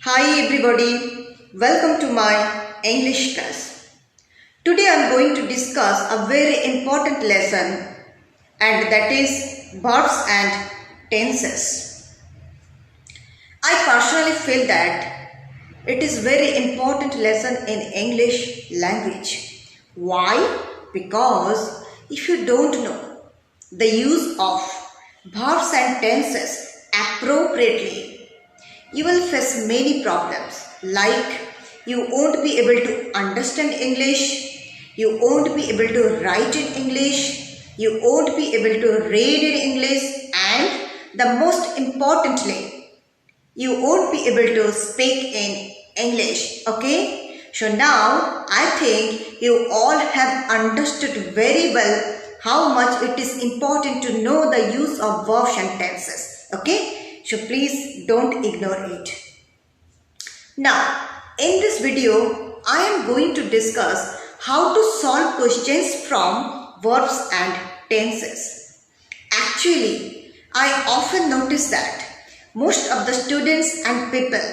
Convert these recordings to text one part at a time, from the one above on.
Hi everybody, welcome to my English class. Today I am going to discuss a very important lesson, and that is verbs and tenses. I personally feel that it is very important lesson in English language. Why? Because if you don't know the use of verbs and tenses appropriately, you will face many problems, like you won't be able to understand English, you won't be able to write in English, you won't be able to read in English, and the most importantly, you won't be able to speak in English. Okay? So now I think you all have understood very well how much it is important to know the use of verbs and tenses. Okay? So please don't ignore it. Now, in this video, I am going to discuss how to solve questions from verbs and tenses. Actually, I often notice that most of the students and people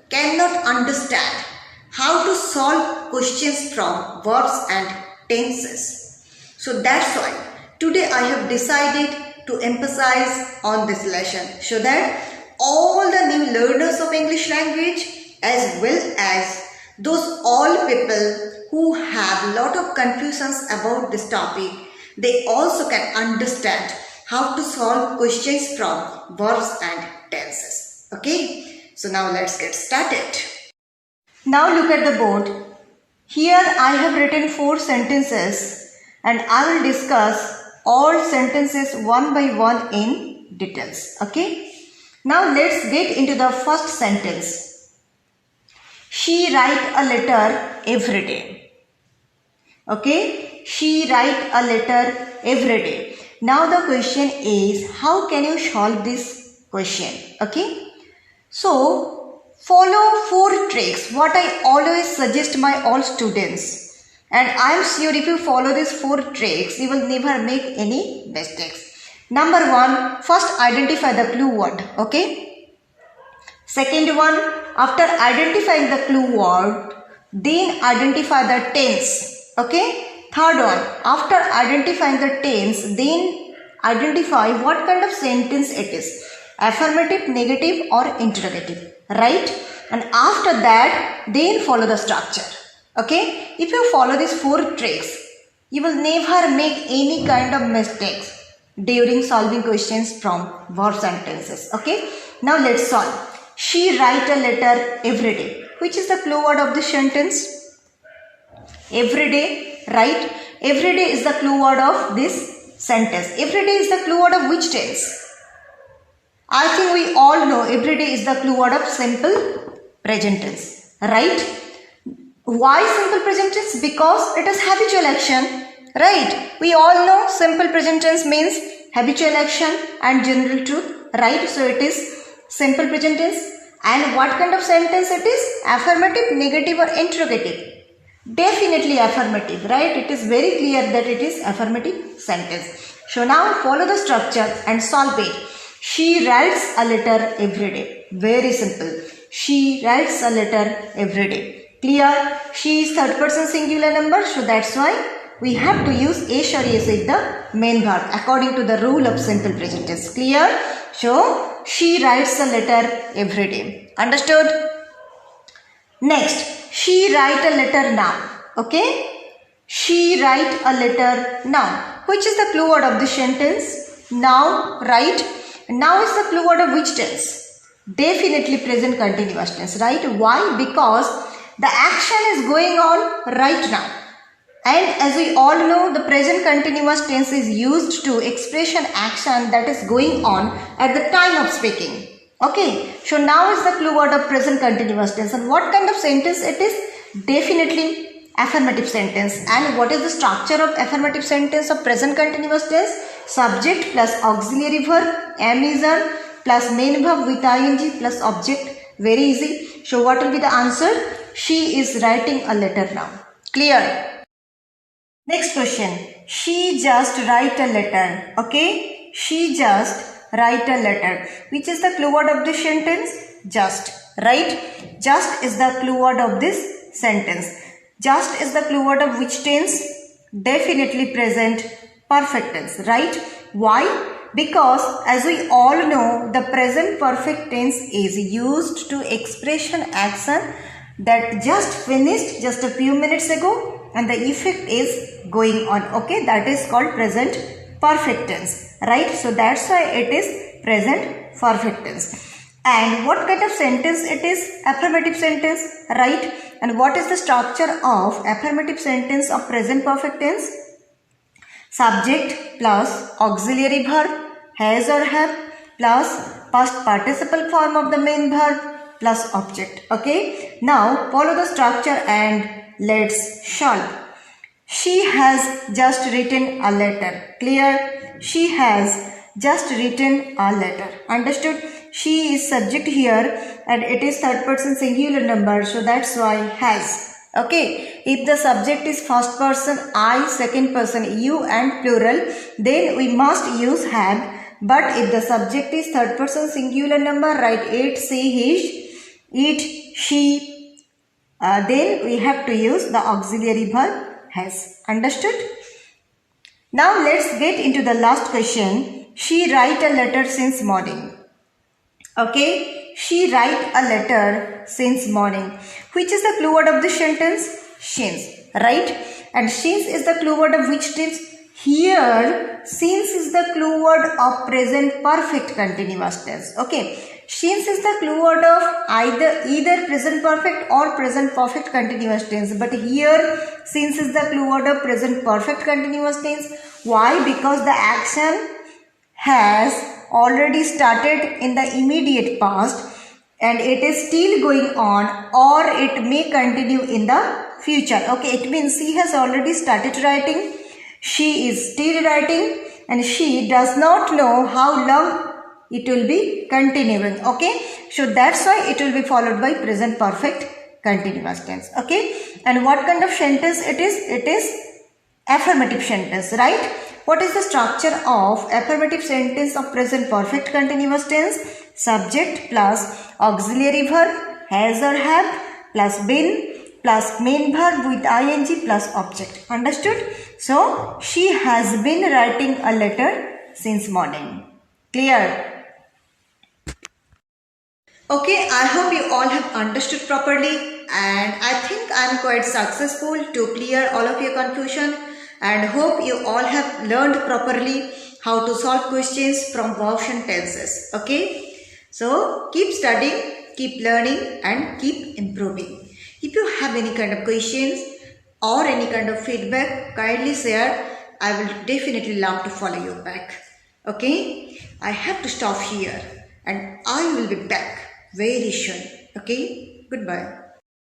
cannot understand how to solve questions from verbs and tenses. So that's why today I have decided to emphasize on this lesson so that all the new learners of English language as well as those all people who have lot of confusions about this topic, they also can understand how to solve questions from verbs and tenses. Okay, so now let's get started. Now look at the board. Here I have written 4 sentences and I will discuss all sentences one by one in details. Okay. Now let's get into the first sentence. She write a letter every day. Okay. She write a letter every day. Now the question is, how can you solve this question? Okay. So follow 4 tricks. What I always suggest my all students. And I am sure if you follow these 4 tricks, you will never make any mistakes. Number 1, first identify the clue word. Okay. Second one, after identifying the clue word, then identify the tense. Okay. Third one, after identifying the tense, then identify what kind of sentence it is. Affirmative, negative or interrogative. Right. And after that, then follow the structure. Okay, if you follow these 4 tricks, you will never make any kind of mistakes during solving questions from verbs and tenses. Okay, now let's solve. She write a letter every day. Which is the clue word of the sentence? Every day, right? Every day is the clue word of this sentence. Every day is the clue word of which tense? I think we all know every day is the clue word of simple present tense, right? Why simple present tense? Because it is habitual action, right? We all know simple present tense means habitual action and general truth, right? So it is simple present tense. And what kind of sentence it is? Affirmative, negative or interrogative? Definitely affirmative, right? It is very clear that it is affirmative sentence. So now follow the structure and solve it. She writes a letter every day. Very simple. She writes a letter every day. Clear? She is third person singular number, so that's why we have to use S or S with the main verb according to the rule of simple present tense. Clear? So she writes a letter every day. Understood? Next, she write a letter now. Okay? She write a letter now. Which is the clue word of the sentence? Now, right? Now is the clue word of which tense? Definitely present continuous tense, right? Why? Because the action is going on right now. And as we all know, the present continuous tense is used to express an action that is going on at the time of speaking. Okay. So now is the clue word of present continuous tense. And what kind of sentence it is? Definitely affirmative sentence. And what is the structure of affirmative sentence of present continuous tense? Subject plus auxiliary verb, am is plus main verb with ing plus object. Very easy. So what will be the answer? She is writing a letter now. Clear? Next question. She just write a letter. Okay. She just write a letter. Which is the clue word of the sentence? Just. right? Just is the clue word of this sentence. Just is the clue word of which tense? Definitely present perfect tense, right? Why? Because as we all know, the present perfect tense is used to express an action that just finished just a few minutes ago and the effect is going on. Okay, that is called present perfect tense, right? So that's why it is present perfect tense. And what kind of sentence it is? Affirmative sentence, right? And what is the structure of affirmative sentence of present perfect tense? Subject plus auxiliary verb, has or have, plus past participle form of the main verb, plus object. Okay, now follow the structure and let's solve. She has just written a letter. Clear? She has just written a letter. Understood? She is subject here and it is third person singular number, so that's why has. Okay, if the subject is first person, I, second person, you and plural, then we must use have. But if the subject is third person singular number, write it, she, his, it, she, then we have to use the auxiliary verb has. Understood? Now let's get into the last question. She write a letter since morning. Okay, she write a letter since morning. Which is the clue word of the sentence? Since, right? And since is the clue word of which tense? Here, since is the clue word of present perfect continuous tense. Okay, since is the clue word of either present perfect or present perfect continuous tense. But here, since is the clue word of present perfect continuous tense. Why? Because the action has already started in the immediate past and it is still going on, or it may continue in the future. Okay, it means she has already started writing, she is still writing, and she does not know how long it will be continuing. Okay, so that's why it will be followed by present perfect continuous tense. Okay, and what kind of sentence it is? It is affirmative sentence, right? What is the structure of affirmative sentence of present perfect continuous tense? Subject plus auxiliary verb, has or have, plus been, plus main verb with ing plus object. Understood? So, she has been writing a letter since morning. Clear? Okay, I hope you all have understood properly and I think I am quite successful to clear all of your confusion and hope you all have learned properly how to solve questions from verbs and tenses. Okay? So, keep studying, keep learning and keep improving. If you have any kind of questions or any kind of feedback, kindly share. I will definitely love to follow you back. Okay? I have to stop here and I will be back very soon. Okay? Goodbye.